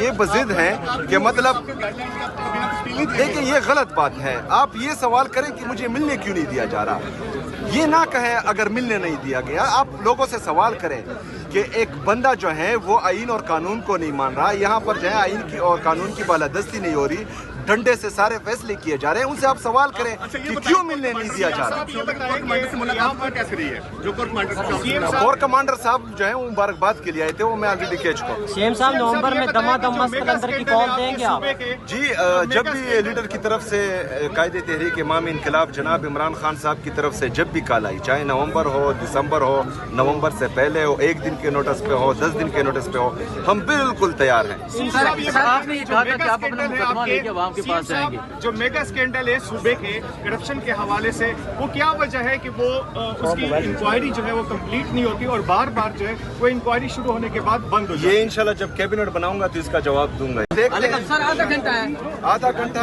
یہ بضد ہیں کہ مطلب دیکھیں یہ غلط بات ہے. آپ یہ سوال کریں کہ مجھے ملنے کیوں نہیں دیا جا رہا. یہ نہ کہیں اگر ملنے نہیں دیا گیا. آپ لوگوں سے سوال کریں کہ ایک بندہ جو ہے وہ آئین اور قانون کو نہیں مان رہا. یہاں پر جو ہے آئین کی اور قانون کی بالادستی نہیں ہو رہی, ڈنڈے سے سارے فیصلے کیے جا رہے ہیں. ان سے آپ سوال کریں کہ کیوں ملنے نہیں دیا جا رہا. کور کمانڈر صاحب جو ہیں وہ مبارکباد کے لیے آئے تھے, وہ میں آلریڈی کہہ چکا ہوں. سی ایم صاحب نومبر میں دمادم مسکندر کی کال دیں گے آپ؟ جی جب بھی لیڈر کی طرف سے قائد تحریک امام انقلاب جناب عمران خان صاحب کی طرف سے جب بھی کال آئی, چاہے نومبر ہو, دسمبر ہو, نومبر سے پہلے ہو, 1 دن کے نوٹس پہ ہو, 10 دن کے نوٹس پہ ہو, ہم بالکل تیار ہیں. آپ نے یہ کہا تھا کہ آپ اپنا مقدمہ لے کے عوام کے پاس جائیں گے. جو میگا اسکینڈل ہے صوبے کے کرپشن کے حوالے سے, وہ کیا وجہ ہے کہ وہ اس کی انکوائری جو ہے وہ کمپلیٹ نہیں ہوتی اور بار بار جو ہے وہ انکوائری شروع ہونے کے بعد بند ہو جائے؟ یہ انشاءاللہ جب کیبنٹ بناؤں گا تو اس کا جواب دوں گا. سر آدھا گھنٹہ ہے, آدھا گھنٹہ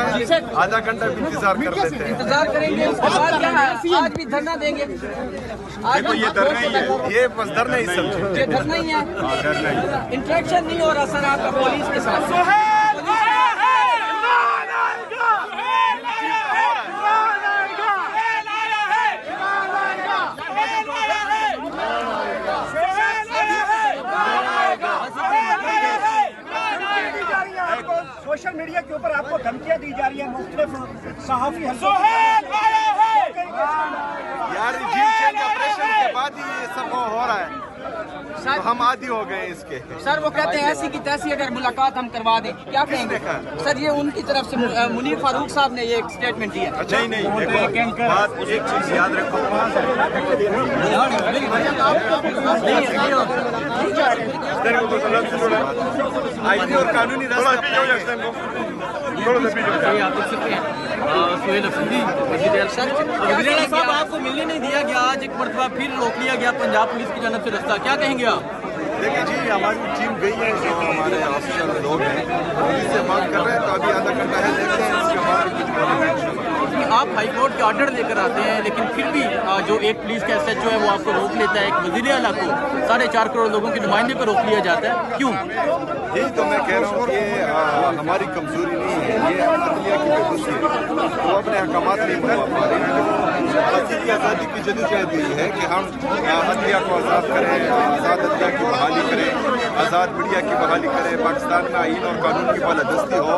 بھی انتظار کر لیتے ہیں. انتظار کریں گے. اس کے بعد کیا ہے, آج بھی دھرنا دیں گے. دیکھو یہ دھرنا ہی ہے, یہ بس دھرنا ہی سمجھے. یہ دھرنا ہی ہے, انٹریکشن نہیں ہو رہا سر آپ کا پولیس کے ساتھ. سوشل میڈیا کے اوپر آپ کو دھمکیاں دی جا رہی ہیں مختلف صحافی یار رجیم چینج آپریشن کے بعد ہی یہ سب ہو رہا ہے, تو ہم عادی ہو گئے اس کے. سر وہ کہتے ہیں ایسی کی تیسی اگر ملاقات ہم کروا دیں, کیا کہیں گے سر؟ یہ ان کی طرف سے منیر فاروق صاحب نے یہ ایک سٹیٹمنٹ دیا. اچھا ہی نہیں, دیکھو بات ایک چیز یاد رکھو, آئینی اور قانونی صاحب آپ کو ملنے نہیں دیا گیا, آج ایک مرتبہ پھر روک لیا گیا پنجاب پولیس کی جانب سے رستہ, کیا کہیں گے آپ؟ دیکھیں جی ہماری ٹیم گئی ہے, جو ہمارے آفیسر لوگ ہیں پولیس سے بات کر رہے ہیں, تو ابھی آدھا گھنٹہ ہے, دیکھتے ہیں اس کے بعد. آپ ہائی کورٹ کے آرڈر لے کر آتے ہیں, لیکن پھر بھی جو ایک پولیس کا ایس ایچ او ہے وہ آپ کو روک لیتا ہے. ایک وزیر اعلیٰ کو 4.5 کروڑ لوگوں کے نمائندے کو روک لیا جاتا ہے, کیوں؟ یہی تو میں کہہ رہا ہوں کہ ہماری کمزوری نہیں ہے, یہ عدلیہ کی بےبسی ہے. وہ اپنے احکامات نہیں بنا پا رہے ہیں. عدلیہ کی آزادی کی جدوجہد یہی ہے کہ ہم عدلیہ کو آزاد کریں, آزاد عدلیہ کی بحالی کریں, آزاد میڈیا کی بحالی کریں, پاکستان میں آئین اور قانون کی بالادستی ہو.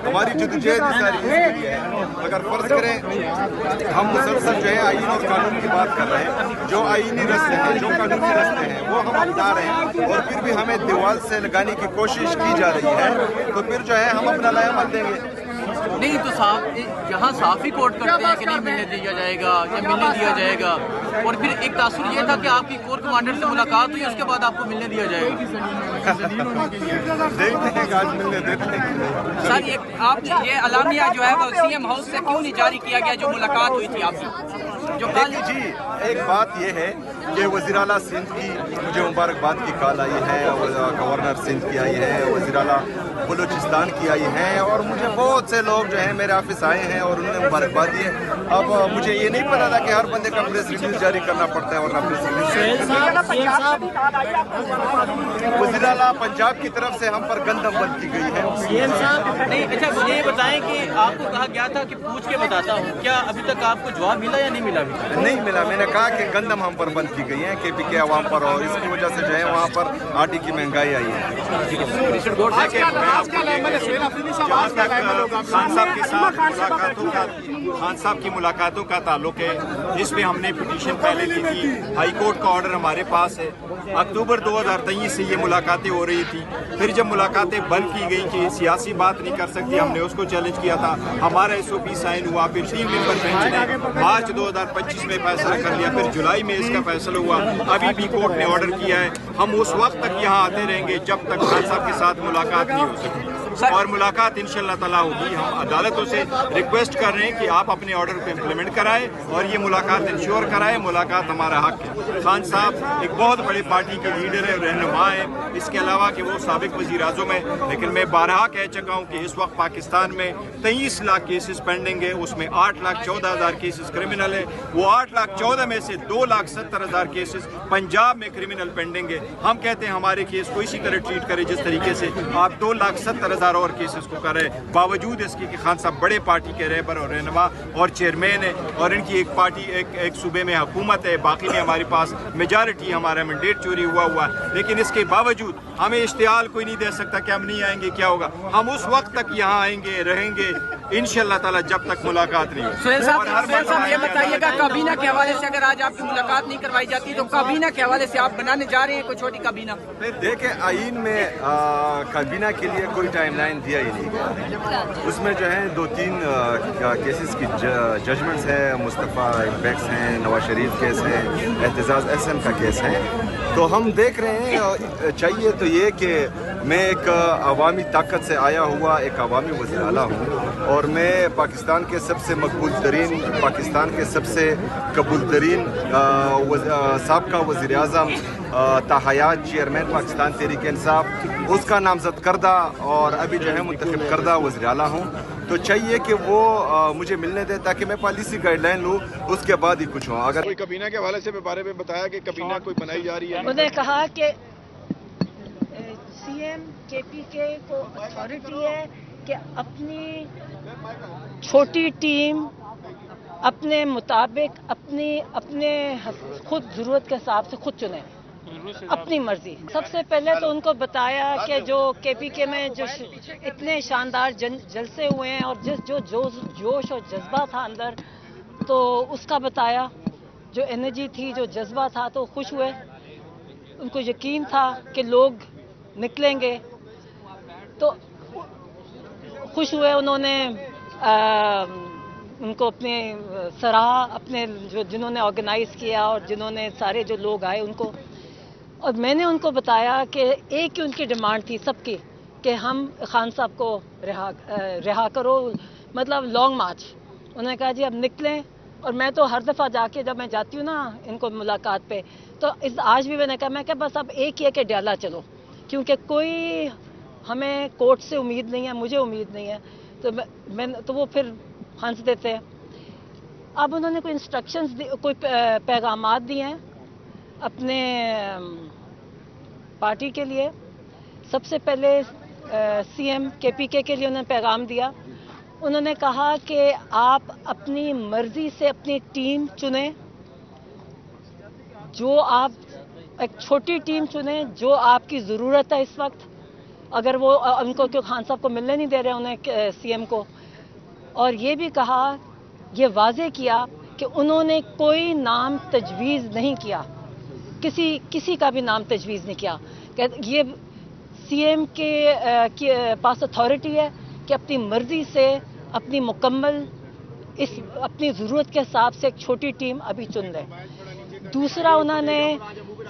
ہماری جدوجہد ساری اس کے لیے ہے. اگر فرض کریں ہم مسلسل جو ہے آئین اور قانون کی بات کر رہے ہیں, جو آئینی رستے ہیں, جو قانونی رستے ہیں وہ ہم اپنا رہے ہیں, اور پھر بھی ہمیں دیوال سے لگانے کی کوشش کی جا رہی ہے, تو پھر جو ہے ہم اپنا لائے عمل دیں گے. نہیں تو صاحب یہاں صحافی کوٹ کرتے ہیں کہ نہیں ملنے دیا جائے گا یا ملنے دیا جائے گا, اور پھر ایک تاثر یہ تھا کہ آپ کی کور کمانڈر سے ملاقات ہوئی, اس کے بعد آپ کو ملنے دیا جائے گا. دیکھتے ہیں کہ آج ملنے دیتے ہیں. سر آپ یہ اعلامیہ جو ہے وہ سی ایم ہاؤس سے کیوں نہیں جاری کیا گیا جو ملاقات ہوئی تھی آپ کی؟ دیکھیے جی ایک بات یہ ہے کہ وزیر اعلیٰ سندھ کی مجھے مبارکباد کی کال آئی ہے, گورنر سندھ کی آئی ہے, وزیر اعلیٰ بلوچستان کی آئی ہیں, اور مجھے بہت سے لوگ جو ہیں میرے آفس آئے ہیں اور انہوں نے مبارکباد دی ہے. اب مجھے یہ نہیں پتا تھا کہ ہر بندے کا پریس ریلیز جاری کرنا پڑتا ہے, ورنہ پریس ریلیز. وزیر اعلیٰ پنجاب کی طرف سے ہم پر گندم بند کی گئی ہے. نہیں اچھا مجھے یہ بتائیں کہ آپ کو کہا گیا تھا کہ پوچھ کے بتاتا ہوں, کیا ابھی تک آپ کو جواب ملا یا نہیں ملا؟ نہیں ملا. میں نے کہا کہ گندم ہم پر بند کی گئی ہے کے پی کے عوام پر, اور اس کی وجہ سے جو ہے وہاں پر آٹے کی مہنگائی آئی ہے. خان صاحب کی ملاقاتوں کا تعلق ہے, اس میں ہم نے پٹیشن پہلے لی تھی, ہائی کورٹ کا آرڈر ہمارے پاس ہے. اکتوبر 2023 سے یہ ملاقاتیں ہو رہی تھی. پھر جب ملاقاتیں بند کی گئی کہ سیاسی بات نہیں کر سکتی, ہم نے اس کو چیلنج کیا تھا. ہمارا SOP سائن ہوا, پھر 3 ممبر بینچ نے مارچ 2025 میں فیصلہ کر لیا, پھر جولائی میں اس کا فیصلہ ہوا. ابھی بھی کورٹ نے آرڈر کیا ہے, ہم اس وقت تک یہاں آتے رہیں گے جب تک خان صاحب کے ساتھ ملاقات نہیں ہو سکتی. और मुलाकात इंशाल्लाह ताला होगी। हम अदालतों से रिक्वेस्ट कर रहे हैं कि आप अपने ऑर्डर को इम्प्लीमेंट कराएं और ये मुलाकात इंश्योर कराएं। मुलाकात हमारा हक है। खान साहब एक बहुत बड़ी पार्टी के लीडर है, रहनुमा है, इसके अलावा कि वो साबिक वज़ीर आज़म है, लेकिन मैं बारहा कह चुका हूँ कि इस वक्त पाकिस्तान में 23 लाख केसेस पेंडिंग है, उसमें 8,14,000 केसेस क्रिमिनल है। वो 8,14,000 में से 2,70,000 केसेस पंजाब में क्रिमिनल पेंडिंग है। हम कहते हैं हमारे केस को इसी तरह ट्रीट करें जिस तरीके से आप 2,70,000 और केसेस को कर रहे हैं, बावजूद इसके कि खान साहब बड़े पार्टी के रहबर और रहनुमा और चेयरमैन है और इनकी एक पार्टी एक सूबे में हुकूमत है, बाकी में हमारे पास मेजॉरिटी, हमारा मैंडेट चोरी हुआ है। लेकिन इसके बावजूद हमें इश्तिहाल कोई नहीं दे सकता कि हम नहीं आएंगे। क्या होगा? हम उस वक्त तक यहाँ आएंगे, रहेंगे इंशाल्लाह ताला जब तक मुलाकात नहीं हो। सुहेल साहब ये बताइएगा, काबीना के हवाले से अगर आज आपकी मुलाकात नहीं करवाई जाती तो काबीना के हवाले से आप बनाने जा रहे हैं कोई छोटी काबीना? देखें, आइन में काबीना के लिए कोई टाइमलाइन दिया ही नहीं गया। उसमें जो है 2-3 केसेस की जजमेंट्स हैं, मुस्तफ़ा बैक्स हैं, नवाज शरीफ केस है, एहतजाज एहसन का केस है। तो हम देख रहे हैं, चाहिए तो ये कि मैं एक अवामी ताकत से आया हुआ एक अवामी वज़ीर आला हूँ और मैं पाकिस्तान के सबसे मकबूल तरीन, पाकिस्तान के सबसे कबूल तरीन साबका वज़ीर आज़म ताहयात चेयरमैन पाकिस्तान तहरीक इंसाफ, उसका नामजद करदा और अभी जो है मुंतखब करदा वज़ीर आला हूँ। तो चाहिए कि वो मुझे मिलने दे ताकि मैं पॉलिसी गाइडलाइन लूँ, उसके बाद ही कुछ हो। अगर कोई कबीना के हवाले से बारे में बताया कि कबीना कोई बनाई जा रही है, उन्होंने कहा कि सीएम केपीके को अथॉरिटी है कि अपनी छोटी टीम अपने मुताबिक अपने खुद ज़रूरत के हिसाब से खुद चुने, अपनी मर्जी। सबसे पहले तो उनको बताया कि जो केपीके में जो इतने शानदार जलसे हुए हैं और जो जोश और जज्बा था अंदर, तो उसका बताया। जो एनर्जी थी, जो जज्बा था, तो खुश हुए। उनको यकीन था कि लोग निकलेंगे, तो खुश हुए। उन्होंने उनको अपने सराहा, अपने जो जिन्होंने ऑर्गेनाइज किया और जिन्होंने सारे जो लोग आए उनको। और मैंने उनको बताया कि एक ही उनकी डिमांड थी सबकी कि हम खान साहब को रिहा करो, मतलब लॉन्ग मार्च। उन्होंने कहा जी अब निकलें। और मैं तो हर दफ़ा जाके जब मैं जाती हूँ ना इनको मुलाकात पे, तो आज भी मैं कहा बस अब एक ही है कि डाला चलो, क्योंकि कोई हमें कोर्ट से उम्मीद नहीं है, मुझे उम्मीद नहीं है। तो वो फिर हंस देते हैं। अब उन्होंने कोई इंस्ट्रक्शंस दी, कोई पैगामात दिए हैं अपने पार्टी के लिए। सबसे पहले सीएम केपीके के लिए उन्होंने पैगाम दिया। उन्होंने कहा कि आप अपनी मर्जी से अपनी टीम चुने, जो आप एक छोटी टीम चुने जो आपकी ज़रूरत है इस वक्त। अगर वो उनको क्यों खान साहब को मिलने नहीं दे रहे उन्हें सीएम को। और ये भी कहा, ये वाजे किया कि उन्होंने कोई नाम तजवीज़ नहीं किया, किसी का भी नाम तजवीज़ नहीं किया। ये सीएम के पास अथॉरिटी है कि अपनी मर्जी से अपनी मुकम्मल अपनी ज़रूरत के हिसाब से एक छोटी टीम अभी चुन ले। दूसरा, उन्होंने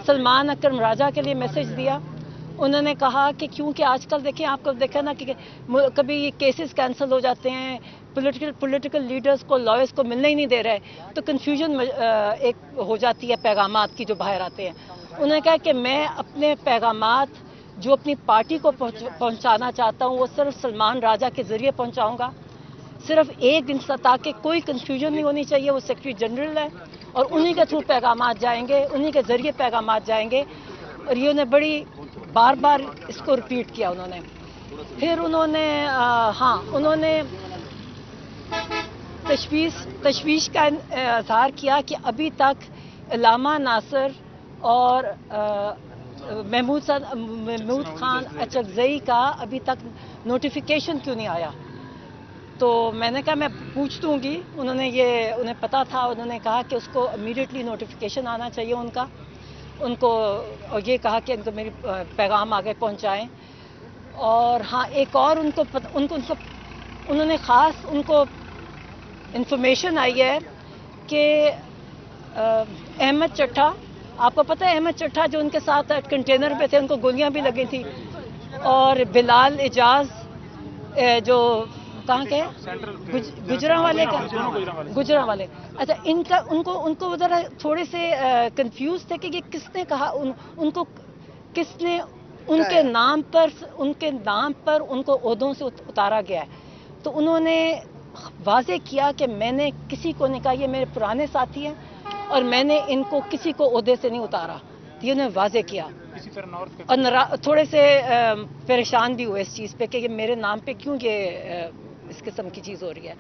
सलमान अकरम राजा के लिए मैसेज दिया। उन्होंने कहा कि क्योंकि आजकल देखें, आपको देखा ना कि कभी ये केसेस कैंसिल हो जाते हैं, पॉलिटिकल लीडर्स को, लॉयर्स को मिलने ही नहीं दे रहे, तो कन्फ्यूजन एक हो जाती है पैगामात की जो बाहर आते हैं। उन्होंने कहा कि मैं अपने पैगामात जो अपनी पार्टी को पहुंचाना चाहता हूं वो सिर्फ सलमान राजा के ज़रिए पहुंचाऊंगा, सिर्फ एक दिन से, ताकि कोई कन्फ्यूजन नहीं होनी चाहिए। वो सेक्रेटरी जनरल है और उन्हीं के थ्रू पैगामात जाएंगे, उन्हीं के ज़रिए पैगामात जाएंगे। और ये उन्हें बड़ी बार बार इसको रिपीट किया उन्होंने। फिर उन्होंने उन्होंने तशवीश का इज़हार किया कि अभी तक इलामा नासिर और महमूद खान अचकज़ई का अभी तक नोटिफिकेशन क्यों नहीं आया। तो मैंने कहा मैं पूछ दूंगी। उन्हें पता था। उन्होंने कहा कि उसको इमीडिएटली नोटिफिकेशन आना चाहिए उनको, और ये कहा कि इनको मेरी पैगाम आगे पहुंचाएं। और हाँ, एक और उन्होंने ख़ास उनको इंफॉर्मेशन आई है कि अहमद चट्टा, आपको पता है अहमद चट्टा जो उनके साथ कंटेनर पे थे, उनको गोलियां भी लगी थी, और बिलाल एजाज जो कहाँ के गुजरांवाले का गुजरांवाले, अच्छा इनका उनको ज़रा थोड़े से कंफ्यूज थे कि ये किसने कहा, उनको किसने उनके नाम पर उनको ओहदों से उतारा गया है। तो उन्होंने वाज़े किया कि मैंने किसी को नहीं कहा, ये मेरे पुराने साथी हैं और मैंने इनको किसी को ओहदे से नहीं उतारा, ये उन्होंने वाज़े किया। और थोड़े से परेशान भी हुए इस चीज़ पे कि ये मेरे नाम पे क्यों ये इस किस्म की चीज़ हो रही है।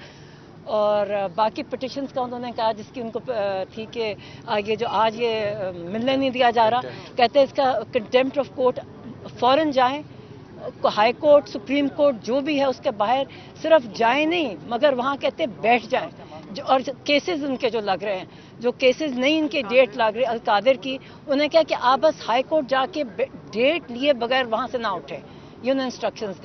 और बाकी पिटिशंस का उन्होंने कहा जिसकी उनको थी कि ये जो आज ये मिलने नहीं दिया जा रहा, कहते हैं इसका कंटेम्प्ट ऑफ कोर्ट फ़ौरन जाएं, हाई कोर्ट सुप्रीम कोर्ट जो भी है उसके बाहर सिर्फ जाएं नहीं मगर वहाँ कहते बैठ जाएं। और केसेस उनके जो लग रहे हैं, जो केसेस नहीं इनके डेट लग रही अलकादिर की, उन्हें क्या कि आप बस हाई कोर्ट जाके डेट लिए बगैर वहाँ से ना उठे, ये उन्हें इंस्ट्रक्शंस दी।